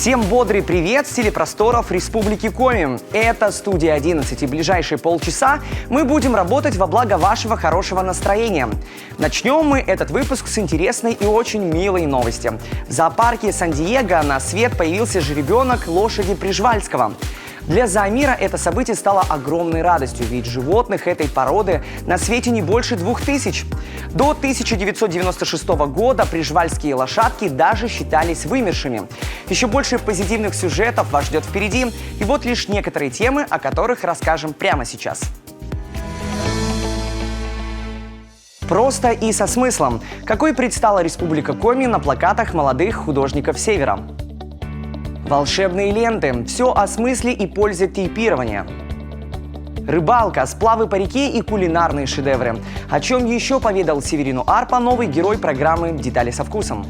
Всем бодрый привет с телепросторов Республики Коми. Это студия 11, и ближайшие полчаса мы будем работать во благо вашего хорошего настроения. Начнем мы этот выпуск с интересной и очень милой новости. В зоопарке Сан-Диего на свет появился жеребенок лошади Прижвальского. Для зоомира это событие стало огромной радостью, ведь животных этой породы на свете не больше 2000. До 1996 года прижвальские лошадки даже считались вымершими. Еще больше позитивных сюжетов вас ждет впереди, и вот лишь некоторые темы, о которых расскажем прямо сейчас. Просто и со смыслом. Какой предстала Республика Коми на плакатах молодых художников Севера? Волшебные ленты. Все о смысле и пользе тейпирования. Рыбалка, сплавы по реке и кулинарные шедевры. О чем еще поведал Северину Арпа новый герой программы «Детали со вкусом».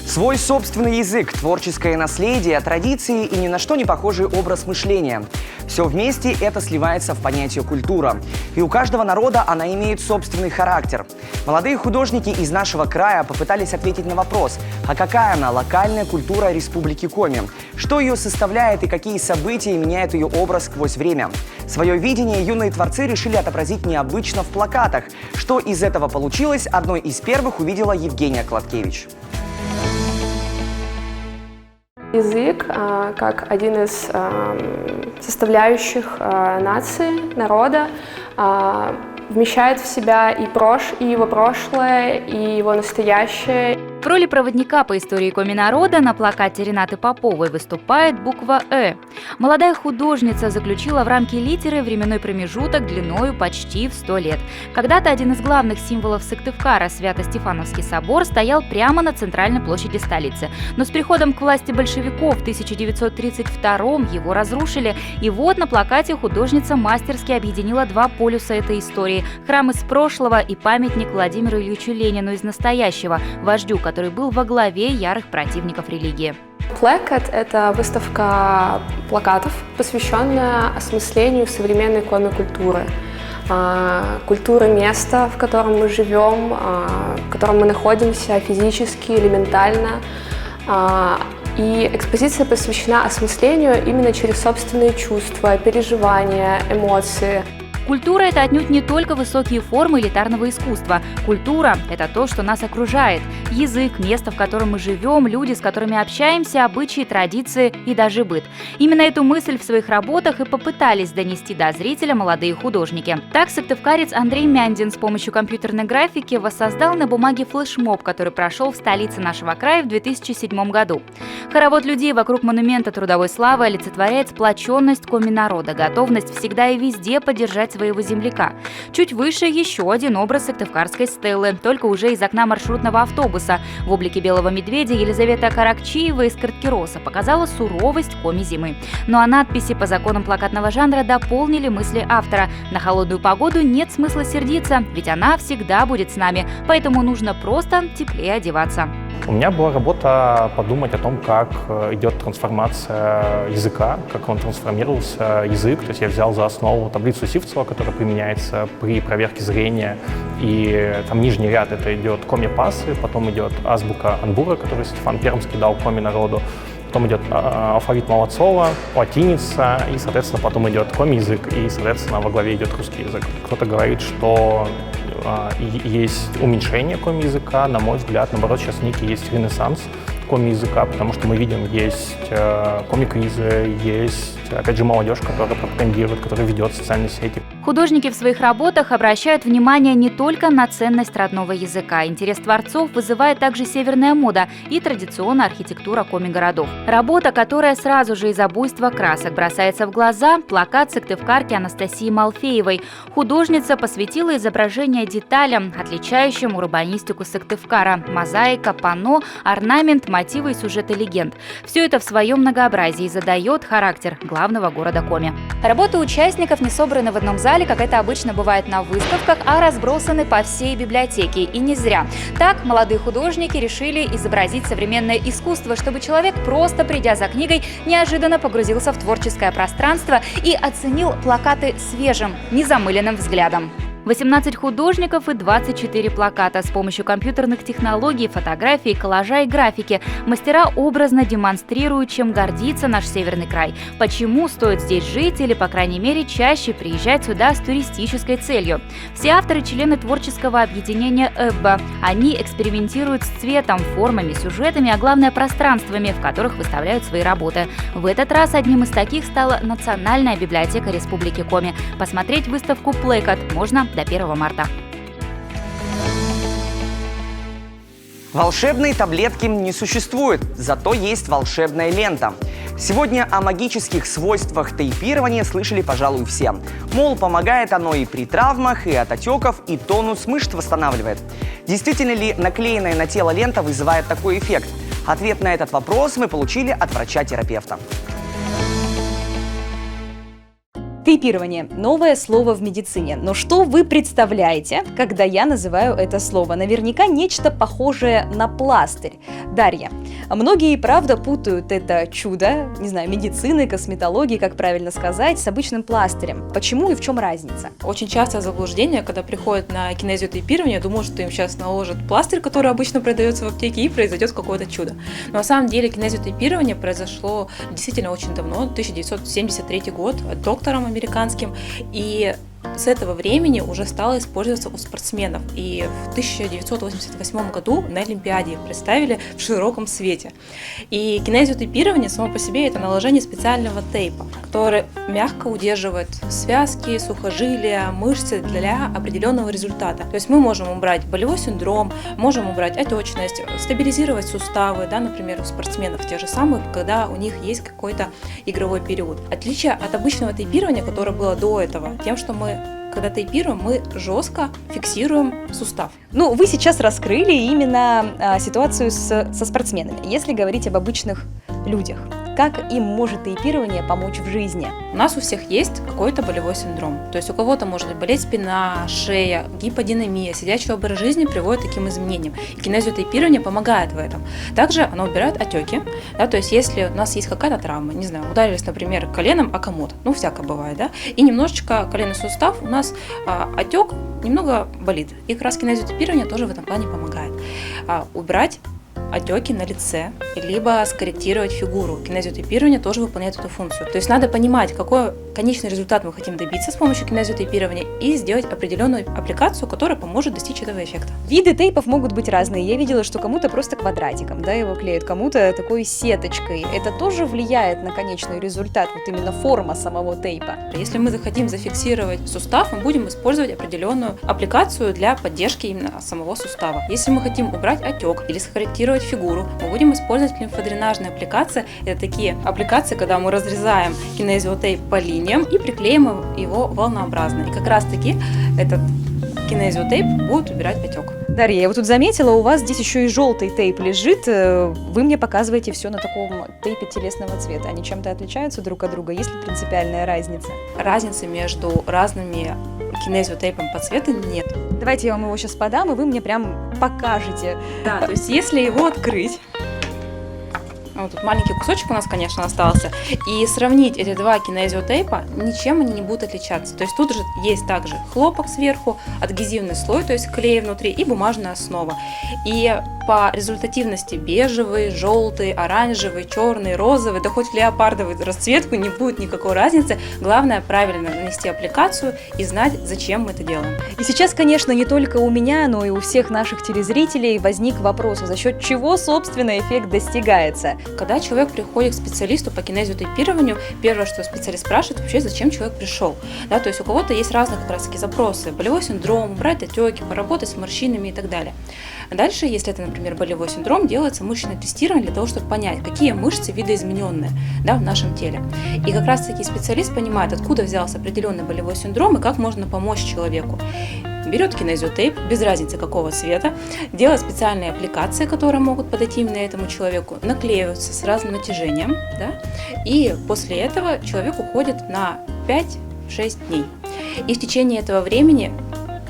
Свой собственный язык, творческое наследие, традиции и ни на что не похожий образ мышления. Все вместе это сливается в понятие «культура». И у каждого народа она имеет собственный характер. Молодые художники из нашего края попытались ответить на вопрос, а какая она локальная культура Республики Коми? Что ее составляет и какие события меняют ее образ сквозь время? Свое видение юные творцы решили отобразить необычно в плакатах. Что из этого получилось, одной из первых увидела Евгения Кладкевич. Язык, как один из составляющих нации, народа, вмещает в себя и его прошлое, и его настоящее. В роли проводника по истории Коми-народа на плакате Ренаты Поповой выступает буква «Э». Молодая художница заключила в рамки литеры временной промежуток длиною почти в 100 лет. Когда-то один из главных символов Сыктывкара, Свято-Стефановский собор, стоял прямо на центральной площади столицы. Но с приходом к власти большевиков в 1932-м его разрушили. И вот на плакате художница мастерски объединила два полюса этой истории – храм из прошлого и памятник Владимиру Ильичу Ленину из настоящего, вождю, который был во главе ярых противников религии. Плакат – это выставка плакатов, посвященная осмыслению современной коми-культуры. Культуры места, в котором мы живем, в котором мы находимся физически или ментально. И экспозиция посвящена осмыслению именно через собственные чувства, переживания, эмоции. Культура – это отнюдь не только высокие формы элитарного искусства. Культура – это то, что нас окружает. Язык, место, в котором мы живем, люди, с которыми общаемся, обычаи, традиции и даже быт. Именно эту мысль в своих работах и попытались донести до зрителя молодые художники. Так, сыктывкарец Андрей Мяндин с помощью компьютерной графики воссоздал на бумаге флешмоб, который прошел в столице нашего края в 2007 году. Хоровод людей вокруг монумента трудовой славы олицетворяет сплоченность коми-народа, готовность всегда и везде поддержать своего земляка. Чуть выше еще один образ сыктывкарской стелы, только уже из окна маршрутного автобуса. В облике белого медведя Елизавета Каракчиева из Карткироса показала суровость коми-зимы. Ну а надписи по законам плакатного жанра дополнили мысли автора. На холодную погоду нет смысла сердиться, ведь она всегда будет с нами, поэтому нужно просто теплее одеваться. У меня была работа подумать о том, как идет трансформация языка, как он трансформировался язык. То есть я взял за основу таблицу Сивцева, которая применяется при проверке зрения. И там нижний ряд это идет коми-пасы, потом идет азбука Анбура, которую Стефан Пермский дал коми-народу. Потом идет алфавит Молодцова, латиница, и, соответственно, потом идет коми-язык, и, соответственно, во главе идет русский язык. Кто-то говорит, что есть уменьшение коми-языка. На мой взгляд, наоборот, сейчас некий есть ренессанс коми-языка, потому что мы видим, есть коми-квизы, есть, опять же, молодежь, которая пропагандирует, которая ведет социальные сети. Художники в своих работах обращают внимание не только на ценность родного языка. Интерес творцов вызывает также северная мода и традиционная архитектура коми-городов. Работа, которая сразу же из-за буйства красок бросается в глаза – плакат сыктывкарки Анастасии Малфеевой. Художница посвятила изображение деталям, отличающим урбанистику Сыктывкара – мозаика, панно, орнамент, мотивы и сюжеты легенд. Все это в своем многообразии задает характер главного города Коми. Работы участников не собраны в одном зале, как это обычно бывает на выставках, а разбросаны по всей библиотеке. И не зря. Так молодые художники решили изобразить современное искусство, чтобы человек, просто придя за книгой, неожиданно погрузился в творческое пространство и оценил плакаты свежим, незамыленным взглядом. 18 художников и 24 плаката. С помощью компьютерных технологий, фотографий, коллажа и графики мастера образно демонстрируют, чем гордится наш северный край. Почему стоит здесь жить или, по крайней мере, чаще приезжать сюда с туристической целью. Все авторы – члены творческого объединения «Эбба». Они экспериментируют с цветом, формами, сюжетами, а главное – пространствами, в которых выставляют свои работы. В этот раз одним из таких стала Национальная библиотека Республики Коми. Посмотреть выставку «Плэкат» можно до 1 марта. Волшебной таблетки не существует, зато есть волшебная лента. Сегодня о магических свойствах тейпирования слышали, пожалуй, все. Мол, помогает оно и при травмах, и от отеков, и тонус мышц восстанавливает. Действительно ли наклеенная на тело лента вызывает такой эффект? Ответ на этот вопрос мы получили от врача-терапевта. Тейпирование – новое слово в медицине. Но что вы представляете, когда я называю это слово? Наверняка нечто похожее на пластырь. Дарья, многие, правда, путают это чудо, не знаю, медицины, косметологии, как правильно сказать, с обычным пластырем. Почему и в чем разница? Очень частое заблуждение, когда приходят на кинезиотейпирование, думают, что им сейчас наложат пластырь, который обычно продается в аптеке, и произойдет какое-то чудо. Но на самом деле кинезиотейпирование произошло действительно очень давно, 1973 год, доктором американским, и с этого времени уже стало использоваться у спортсменов. И в 1988 году на Олимпиаде представили в широком свете. И кинезиотейпирование само по себе – это наложение специального тейпа, который мягко удерживает связки, сухожилия, мышцы для определенного результата. То есть мы можем убрать болевой синдром, можем убрать отечность, стабилизировать суставы, да, например, у спортсменов тех же самых, когда у них есть какой-то игровой период. Отличие от обычного тейпирования, которое было до этого, тем, что когда тейпируем, мы жестко фиксируем сустав. Ну, вы сейчас раскрыли именно ситуацию со спортсменами. Если говорить об обычных людях, как им может тейпирование помочь в жизни? У нас у всех есть какой-то болевой синдром. То есть у кого-то может болеть спина, шея, гиподинамия. Сидячий образ жизни приводит к таким изменениям. И кинезиотейпирование помогает в этом. Также оно убирает отеки. Да, то есть если у нас есть какая-то травма, не знаю, ударились, например, коленом о комод, ну всякое бывает, да, и немножечко коленный сустав, у нас отек немного болит. И как раз кинезиотейпирование тоже в этом плане помогает. Убрать отеки на лице, либо скорректировать фигуру. Кинезиотейпирование тоже выполняет эту функцию. То есть надо понимать, какой конечный результат мы хотим добиться с помощью кинезиотейпирования и сделать определенную аппликацию, которая поможет достичь этого эффекта. Виды тейпов могут быть разные. Я видела, что кому-то просто квадратиком, да, его клеят, кому-то такой сеточкой. Это тоже влияет на конечный результат, вот именно форма самого тейпа. Если мы захотим зафиксировать сустав, мы будем использовать определенную аппликацию для поддержки именно самого сустава. Если мы хотим убрать отек или скорректировать фигуру, мы будем использовать лимфодренажные аппликации. Это такие аппликации, когда мы разрезаем кинезиотейп по линиям и приклеим его волнообразно. И как раз таки этот кинезиотейп будет убирать отек. Дарья, я вот тут заметила, у вас здесь еще и желтый тейп лежит. Вы мне показываете все на таком тейпе телесного цвета. Они чем-то отличаются друг от друга? Есть ли принципиальная разница? Разницы между разными кинезиотейпом по цвету нет. Давайте я вам его сейчас подам, и вы мне прям покажете. Да, то есть если его открыть, вот тут маленький кусочек у нас, конечно, остался, и сравнить эти два кинезиотейпа, ничем они не будут отличаться. То есть тут же есть также хлопок сверху, адгезивный слой, то есть клей внутри, и бумажная основа. И по результативности бежевый, желтый, оранжевый, черный, розовый, да хоть леопардовый расцветку, не будет никакой разницы. Главное правильно нанести аппликацию и знать, зачем мы это делаем. И сейчас, конечно, не только у меня, но и у всех наших телезрителей возник вопрос, за счет чего, собственно, эффект достигается. Когда человек приходит к специалисту по кинезиотейпированию, первое, что специалист спрашивает, вообще, зачем человек пришел. Да, то есть у кого-то есть разные как раз таки запросы: болевой синдром, убрать отеки, поработать с морщинами и так далее. Дальше, если это, например, болевой синдром, делается мышечное тестирование для того, чтобы понять, какие мышцы видоизмененные, да, в нашем теле. И как раз таки специалист понимает, откуда взялся определенный болевой синдром и как можно помочь человеку. Берет кинезиотейп, без разницы какого цвета, делает специальные аппликации, которые могут подойти именно этому человеку, наклеиваются с разным натяжением, да, и после этого человек уходит на 5-6 дней. И в течение этого времени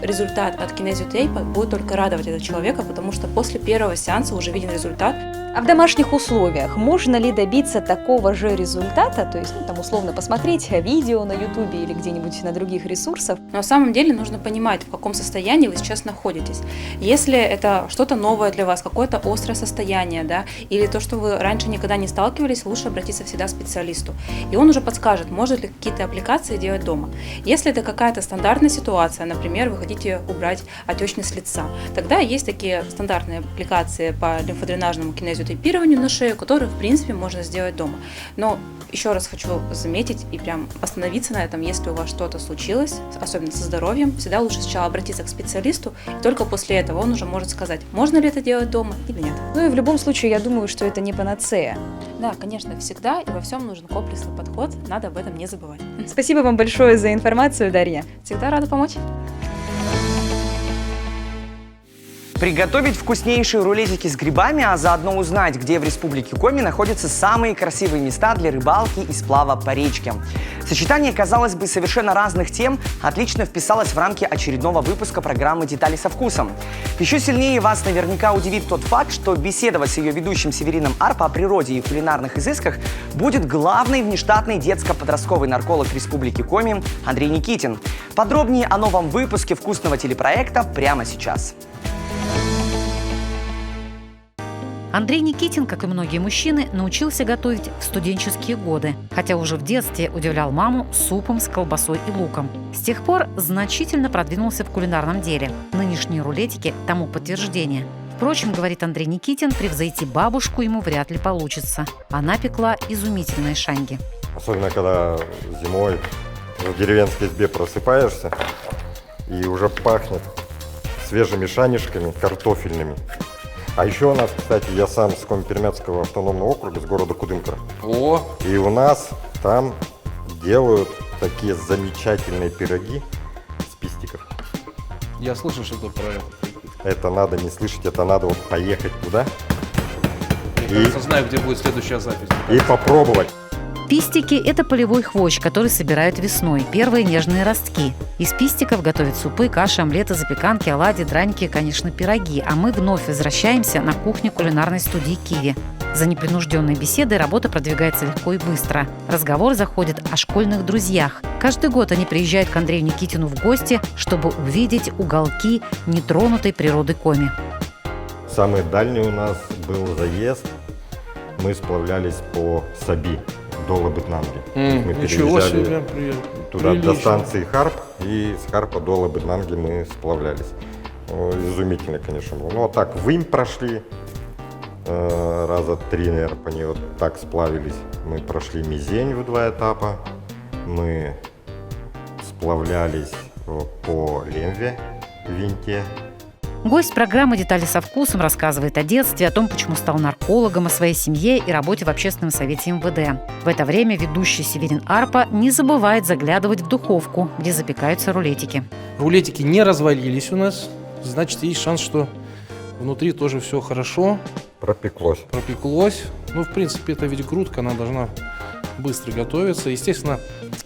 результат от кинезиотейпа будет только радовать этого человека, потому что после первого сеанса уже виден результат. А в домашних условиях можно ли добиться такого же результата, то есть, там, условно, посмотреть видео на YouTube или где-нибудь на других ресурсах? Но на самом деле нужно понимать, в каком состоянии вы сейчас находитесь. Если это что-то новое для вас, какое-то острое состояние, да, или то, что вы раньше никогда не сталкивались, лучше обратиться всегда к специалисту. И он уже подскажет, может ли какие-то аппликации делать дома. Если это какая-то стандартная ситуация, например, вы хотите убрать отечность лица, тогда есть такие стандартные аппликации по лимфодренажному кинезиотейпированию на шею, которые, в принципе, можно сделать дома. Но еще раз хочу заметить и прям остановиться на этом, если у вас что-то случилось, особенно со здоровьем, всегда лучше сначала обратиться к специалисту, и только после этого он уже может сказать, можно ли это делать дома или нет. Ну и в любом случае, я думаю, что это не панацея. Да, конечно, всегда и во всем нужен комплексный подход, надо об этом не забывать. Спасибо вам большое за информацию, Дарья. Всегда рада помочь. Приготовить вкуснейшие рулетики с грибами, а заодно узнать, где в Республике Коми находятся самые красивые места для рыбалки и сплава по речке. Сочетание, казалось бы, совершенно разных тем отлично вписалось в рамки очередного выпуска программы «Детали со вкусом». Еще сильнее вас наверняка удивит тот факт, что беседовать с ее ведущим Северином Арпа о природе и кулинарных изысках будет главный внештатный детско-подростковый нарколог Республики Коми Андрей Никитин. Подробнее о новом выпуске вкусного телепроекта прямо сейчас. Андрей Никитин, как и многие мужчины, научился готовить в студенческие годы, хотя уже в детстве удивлял маму супом с колбасой и луком. С тех пор значительно продвинулся в кулинарном деле. Нынешние рулетики тому подтверждение. Впрочем, говорит Андрей Никитин, превзойти бабушку ему вряд ли получится. Она пекла изумительные шанги. Особенно, когда зимой в деревенской избе просыпаешься и уже пахнет свежими шанишками картофельными. А еще у нас, кстати, я сам с Коми-Пермяцкого автономного округа, с города Кудымкара. О! И у нас там делают такие замечательные пироги с пистиков. Я слышал что-то про это. Это надо не слышать, это надо вот поехать туда Я, кажется, знаю, где будет следующая запись. и попробовать. Пистики – это полевой хвощ, который собирают весной, первые нежные ростки. Из пистиков готовят супы, каши, омлеты, запеканки, оладьи, драники и, конечно, пироги. А мы вновь возвращаемся на кухню кулинарной студии «Киви». За непринужденной беседой работа продвигается легко и быстро. Разговор заходит о школьных друзьях. Каждый год они приезжают к Андрею Никитину в гости, чтобы увидеть уголки нетронутой природы Коми. Самый дальний у нас был заезд. Мы сплавлялись по Саби до Лабытнанги. Мы Ничего себе, переезжали прям туда прилично. до станции Харп, и с Харпа до Лабытнанги мы сплавлялись. Изумительно, конечно, было. Ну, а так, Вымь прошли раза 3, наверное, по ней вот так сплавились. Мы прошли Мизень в 2 этапа. Мы сплавлялись по Лемве, Винте. Гость программы «Детали со вкусом» рассказывает о детстве, о том, почему стал наркологом, о своей семье и работе в общественном совете МВД. В это время ведущий Северин Арпа не забывает заглядывать в духовку, где запекаются рулетики. Рулетики не развалились у нас, значит, есть шанс, что внутри тоже все хорошо Пропеклось. пропеклось. Ну, в принципе, это ведь грудка, она должна быстро готовиться. Естественно,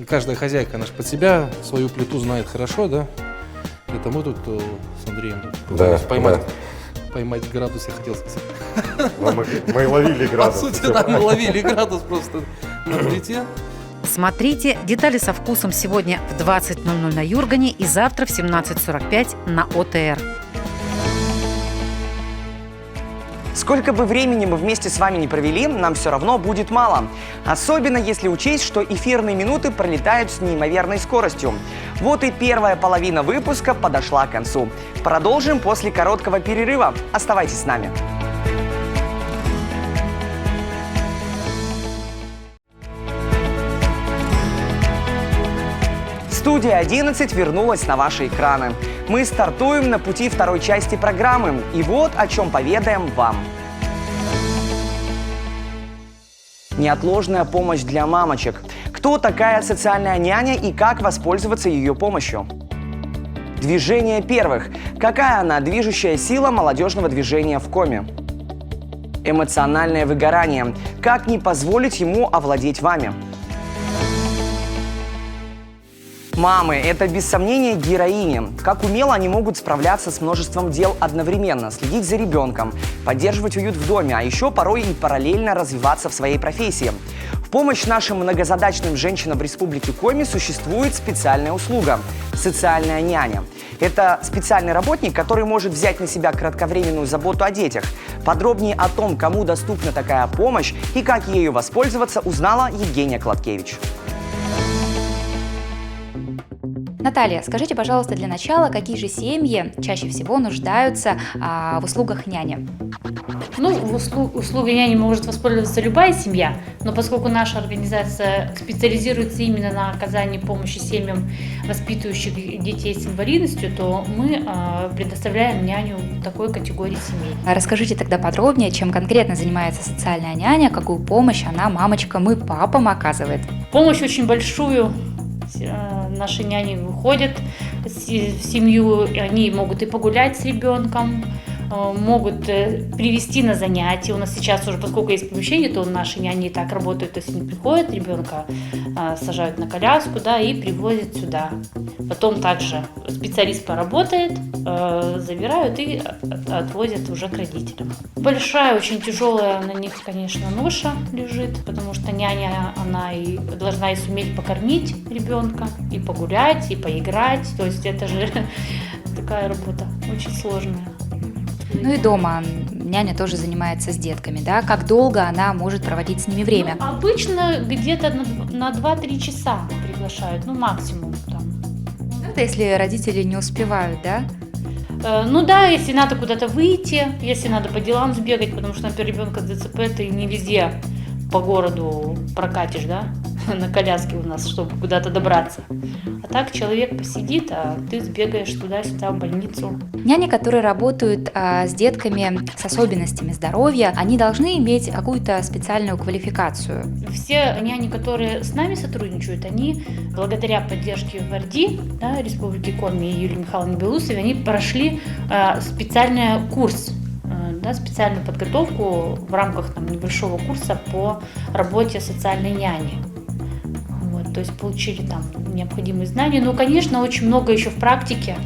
каждая хозяйка, она ж под себя свою плиту знает хорошо, да? Это мы тут с Андреем Да, поймать градус, я хотел сказать. Но мы ловили По градус. сути, да, мы ловили градус просто на плите. Смотрите «Детали со вкусом» сегодня в 20:00 на Юргане и завтра в 17:45 на ОТР. Сколько бы времени мы вместе с вами не провели, нам все равно будет мало. Особенно если учесть, что эфирные минуты пролетают с неимоверной скоростью. Вот и первая половина выпуска подошла к концу. Продолжим после короткого перерыва. Оставайтесь с нами. Студия 11 вернулась на ваши экраны. Мы стартуем на пути второй части программы. И вот о чем поведаем вам. Неотложная помощь для мамочек. Кто такая социальная няня и как воспользоваться ее помощью? Движение первых. Какая она движущая сила молодежного движения в Коми? Эмоциональное выгорание. Как не позволить ему овладеть вами? Мамы – это без сомнения героини. Как умело они могут справляться с множеством дел одновременно, следить за ребенком, поддерживать уют в доме, а еще порой и параллельно развиваться в своей профессии. В помощь нашим многозадачным женщинам в Республике Коми существует специальная услуга – социальная няня. Это специальный работник, который может взять на себя кратковременную заботу о детях. Подробнее о том, кому доступна такая помощь и как ею воспользоваться, узнала Евгения Кладкевич. Наталья, скажите, пожалуйста, для начала, какие же семьи чаще всего нуждаются в услугах няни? Ну, услугой няни может воспользоваться любая семья, но поскольку наша организация специализируется именно на оказании помощи семьям, воспитывающих детей с инвалидностью, то мы предоставляем няню такой категории семей. Расскажите тогда подробнее, чем конкретно занимается социальная няня, какую помощь она мамочкам и папам оказывает. Помощь очень большую. Наши няни выходят в семью, они могут и погулять с ребенком, могут привести на занятия. У нас сейчас уже, поскольку есть помещение, то наши няни и так работают, то есть они приходят, ребенка сажают на коляску, да, и привозят сюда. Потом также специалист поработает, забирают и отвозят уже к родителям. Большая, очень тяжелая на них, конечно, ноша лежит, потому что няня, она и должна и суметь покормить ребенка, и погулять, и поиграть. То есть это же такая работа очень сложная. Ну и дома няня тоже занимается с детками, да? Как долго она может проводить с ними время? Ну, обычно где-то на 2-3 часа приглашают, ну максимум там. Это если родители не успевают, да? Ну да, если надо куда-то выйти, если надо по делам сбегать, потому что, например, ребенка с ДЦП ты не везде по городу прокатишь, да, на коляске у нас, чтобы куда-то добраться. А так человек посидит, а ты сбегаешь туда-сюда в больницу. Няни, которые работают с детками с особенностями здоровья, они должны иметь какую-то специальную квалификацию. Все няни, которые с нами сотрудничают, они благодаря поддержке ВАРДИ, да, Республики Коми и Юлии Михайловны Белусовой, они прошли специальный курс, да, специальную подготовку в рамках там, небольшого курса по работе социальной няни. Вот, то есть получили там необходимые знания. Но, конечно, очень много еще в практике.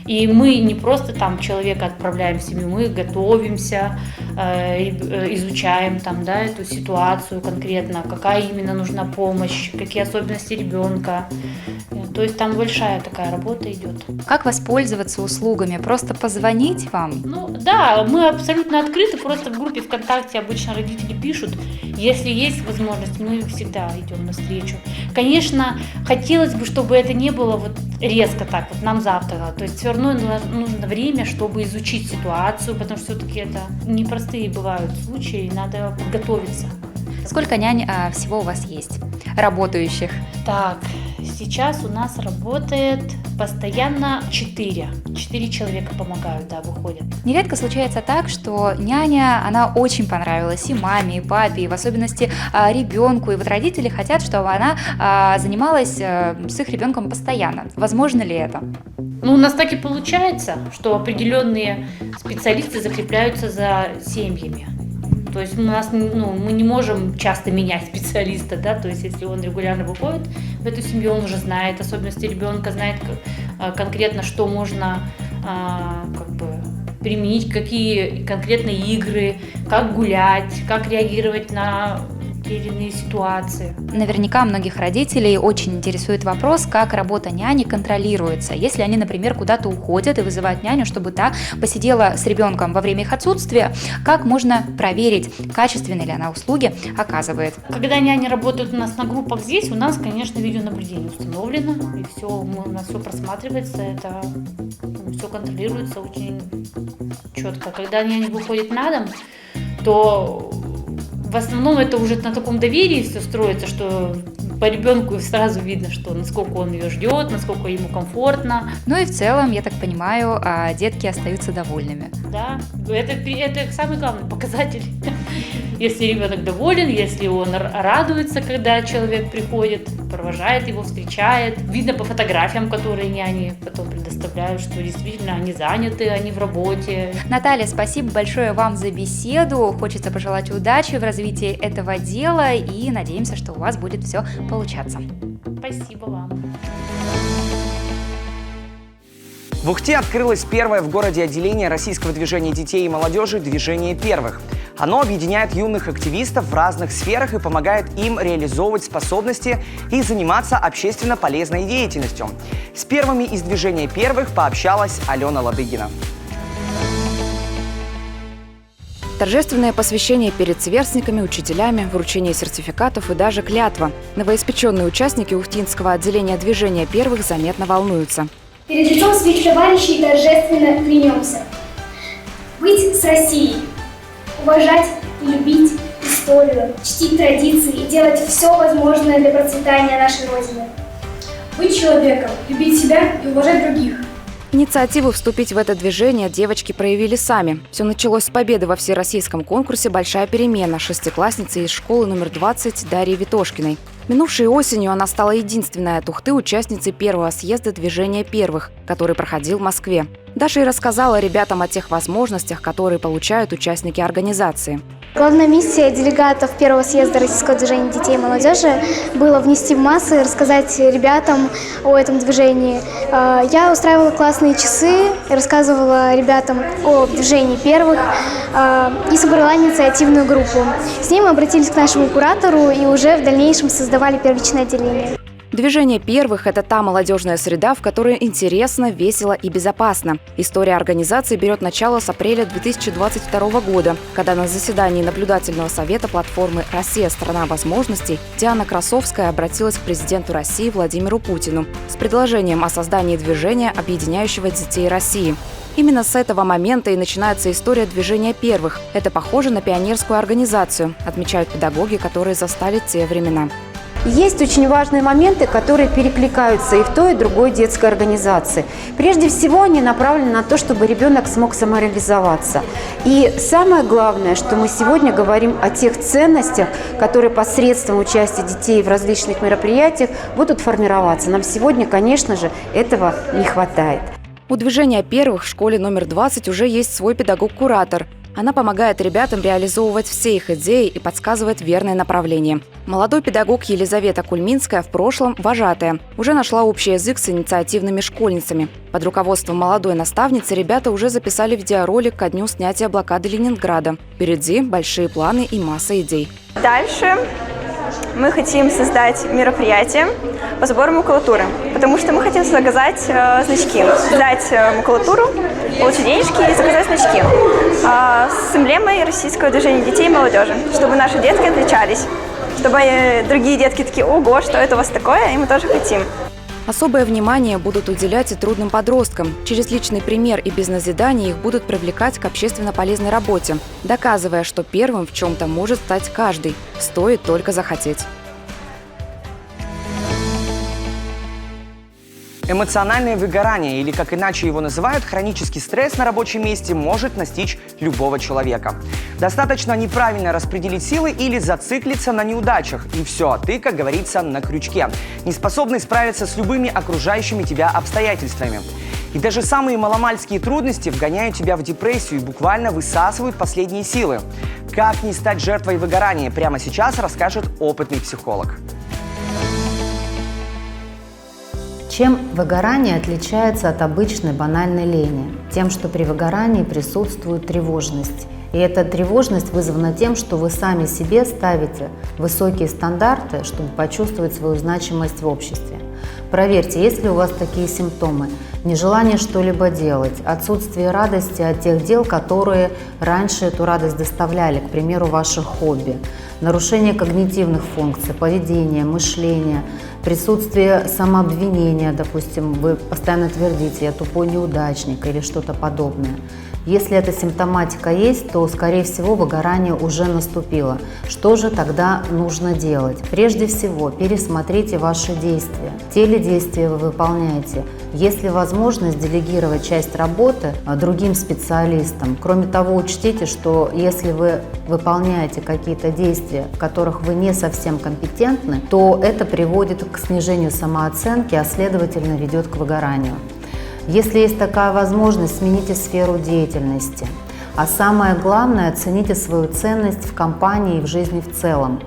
И мы не просто там человека отправляем в семью, мы готовимся, изучаем там, да, эту ситуацию конкретно, какая именно нужна помощь, какие особенности ребенка. То есть там большая такая работа идет. Как воспользоваться услугами? Просто позвонить вам? Ну да, мы абсолютно открыты, просто в группе ВКонтакте обычно родители пишут. Если есть возможность, мы всегда идем навстречу. Конечно, хотелось бы, чтобы это не было вот резко так, вот нам завтра. То есть все равно нужно время, чтобы изучить ситуацию, потому что все-таки это непростые бывают случаи, надо подготовиться. Сколько нянь всего у вас есть, работающих? Так, сейчас у нас работает постоянно 4. 4 человека помогают, да, выходят. Нередко случается так, что няня, она очень понравилась и маме, и папе, и в особенности ребенку. И вот родители хотят, чтобы она занималась с их ребенком постоянно. Возможно ли это? Ну, у нас так и получается, что определенные специалисты закрепляются за семьями. То есть у нас, мы не можем часто менять специалиста, да, то есть если он регулярно выходит в эту семью, он уже знает особенности ребенка, знает конкретно, что можно применить, какие конкретные игры, как гулять, как реагировать на те или иные ситуации. Наверняка многих родителей очень интересует вопрос, как работа няни контролируется. Если они, например, куда-то уходят и вызывают няню, чтобы та посидела с ребенком во время их отсутствия, как можно проверить, качественные ли она услуги оказывает? Когда няни работают у нас на группах здесь, у нас, конечно, видеонаблюдение установлено, и все, у нас все просматривается, это все контролируется очень четко. Когда няня выходит на дом, то в основном это уже на таком доверии все строится, что по ребенку сразу видно, что насколько он ее ждет, насколько ему комфортно. Ну и в целом, я так понимаю, детки остаются довольными. Да, это самый главный показатель. Если ребенок доволен, если он радуется, когда человек приходит, провожает его, встречает. Видно по фотографиям, которые няни потом предоставляют, что действительно они заняты, они в работе. Наталья, спасибо большое вам за беседу. Хочется пожелать удачи в развитии этого дела и надеемся, что у вас будет все получаться. Спасибо вам. В Ухте открылось первое в городе отделение российского движения детей и молодежи «Движение первых». Оно объединяет юных активистов в разных сферах и помогает им реализовывать способности и заниматься общественно полезной деятельностью. С первыми из «Движения первых» пообщалась Алена Ладыгина. Торжественное посвящение перед сверстниками, учителями, вручение сертификатов и даже клятва. Новоиспеченные участники ухтинского отделения «Движения первых» заметно волнуются. Перед лицом своих товарищей торжественно клянемся быть с Россией, уважать и любить историю, чтить традиции и делать все возможное для процветания нашей Родины. Быть человеком, любить себя и уважать других. Инициативу вступить в это движение девочки проявили сами. Все началось с победы во всероссийском конкурсе «Большая перемена» шестиклассницы из школы номер 20 Дарьи Витошкиной. Минувшей осенью она стала единственной от Ухты участницей первого съезда «Движения первых», который проходил в Москве. Даша и рассказала ребятам о тех возможностях, которые получают участники организации. Главная миссия делегатов первого съезда Российского движения детей и молодежи была внести в массы, рассказать ребятам о этом движении. Я устраивала классные часы, рассказывала ребятам о движении первых и собрала инициативную группу. С ней мы обратились к нашему куратору и уже в дальнейшем создавали первичное отделение. Движение первых – это та молодежная среда, в которой интересно, весело и безопасно. История организации берет начало с апреля 2022 года, когда на заседании наблюдательного совета платформы «Россия – страна возможностей» Диана Красовская обратилась к президенту России Владимиру Путину с предложением о создании движения, объединяющего детей России. Именно с этого момента и начинается история движения первых. Это похоже на пионерскую организацию, отмечают педагоги, которые застали те времена. Есть очень важные моменты, которые перекликаются и в той, и в другой детской организации. Прежде всего, они направлены на то, чтобы ребенок смог самореализоваться. И самое главное, что мы сегодня говорим о тех ценностях, которые посредством участия детей в различных мероприятиях будут формироваться. Нам сегодня, конечно же, этого не хватает. У движения первых в школе номер 20 уже есть свой педагог-куратор. Она помогает ребятам реализовывать все их идеи и подсказывает верное направление. Молодой педагог Елизавета Кульминская в прошлом вожатая. Уже нашла общий язык с инициативными школьницами. Под руководством молодой наставницы ребята уже записали видеоролик ко дню снятия блокады Ленинграда. Впереди большие планы и масса идей. Дальше мы хотим создать мероприятие по сбору макулатуры, потому что мы хотим заказать значки, сдать макулатуру, получить денежки и заказать значки с эмблемой Российского движения детей и молодежи, чтобы наши детки отличались, чтобы другие детки такие: ого, что это у вас такое, и мы тоже хотим. Особое внимание будут уделять и трудным подросткам. Через личный пример и без назидания их будут привлекать к общественно полезной работе, доказывая, что первым в чем-то может стать каждый, стоит только захотеть. Эмоциональное выгорание, или как иначе его называют, хронический стресс на рабочем месте, может настичь любого человека. Достаточно неправильно распределить силы или зациклиться на неудачах, и все, ты, как говорится, на крючке, не способный справиться с любыми окружающими тебя обстоятельствами. И даже самые маломальские трудности вгоняют тебя в депрессию и буквально высасывают последние силы. Как не стать жертвой выгорания, прямо сейчас расскажет опытный психолог. Чем выгорание отличается от обычной банальной лени? Тем, что при выгорании присутствует тревожность. И эта тревожность вызвана тем, что вы сами себе ставите высокие стандарты, чтобы почувствовать свою значимость в обществе. Проверьте, есть ли у вас такие симптомы. Нежелание что-либо делать, отсутствие радости от тех дел, которые раньше эту радость доставляли, к примеру, ваших хобби, нарушение когнитивных функций, поведения, мышления, присутствие самообвинения, допустим, вы постоянно твердите: я тупой неудачник или что-то подобное. Если эта симптоматика есть, то, скорее всего, выгорание уже наступило. Что же тогда нужно делать? Прежде всего, пересмотрите ваши действия. Те ли действия вы выполняете? Есть ли возможность делегировать часть работы другим специалистам? Кроме того, учтите, что если вы выполняете какие-то действия, в которых вы не совсем компетентны, то это приводит к снижению самооценки, а следовательно ведет к выгоранию. Если есть такая возможность, смените сферу деятельности. А самое главное, оцените свою ценность в компании и в жизни в целом.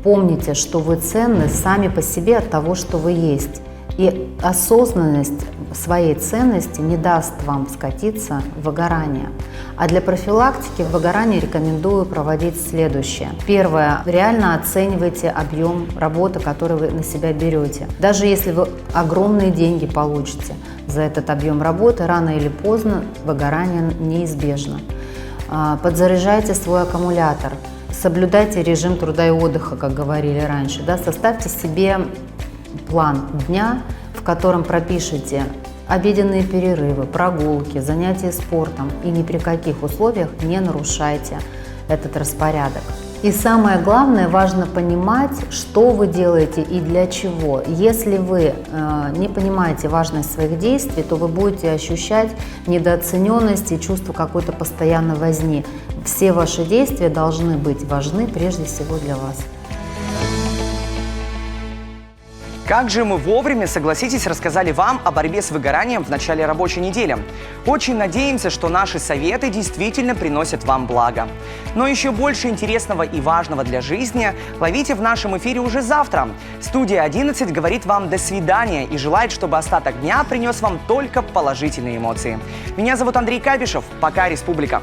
Помните, что вы ценны сами по себе от того, что вы есть. И осознанность своей ценности не даст вам скатиться в выгорание. А для профилактики в выгорании рекомендую проводить следующее. Первое. Реально оценивайте объем работы, который вы на себя берете. Даже если вы огромные деньги получите за этот объем работы, рано или поздно выгорание неизбежно. Подзаряжайте свой аккумулятор. Соблюдайте режим труда и отдыха, как говорили раньше. Да? Составьте себе план дня, в котором пропишите обеденные перерывы, прогулки, занятия спортом и ни при каких условиях не нарушайте этот распорядок. И самое главное, важно понимать, что вы делаете и для чего. Если вы не понимаете важность своих действий, то вы будете ощущать недооцененность и чувство какой-то постоянной возни. Все ваши действия должны быть важны прежде всего для вас. Как же мы вовремя, согласитесь, рассказали вам о борьбе с выгоранием в начале рабочей недели. Очень надеемся, что наши советы действительно приносят вам благо. Но еще больше интересного и важного для жизни ловите в нашем эфире уже завтра. Студия 11 говорит вам до свидания и желает, чтобы остаток дня принес вам только положительные эмоции. Меня зовут Андрей Кабишев. Пока, Республика!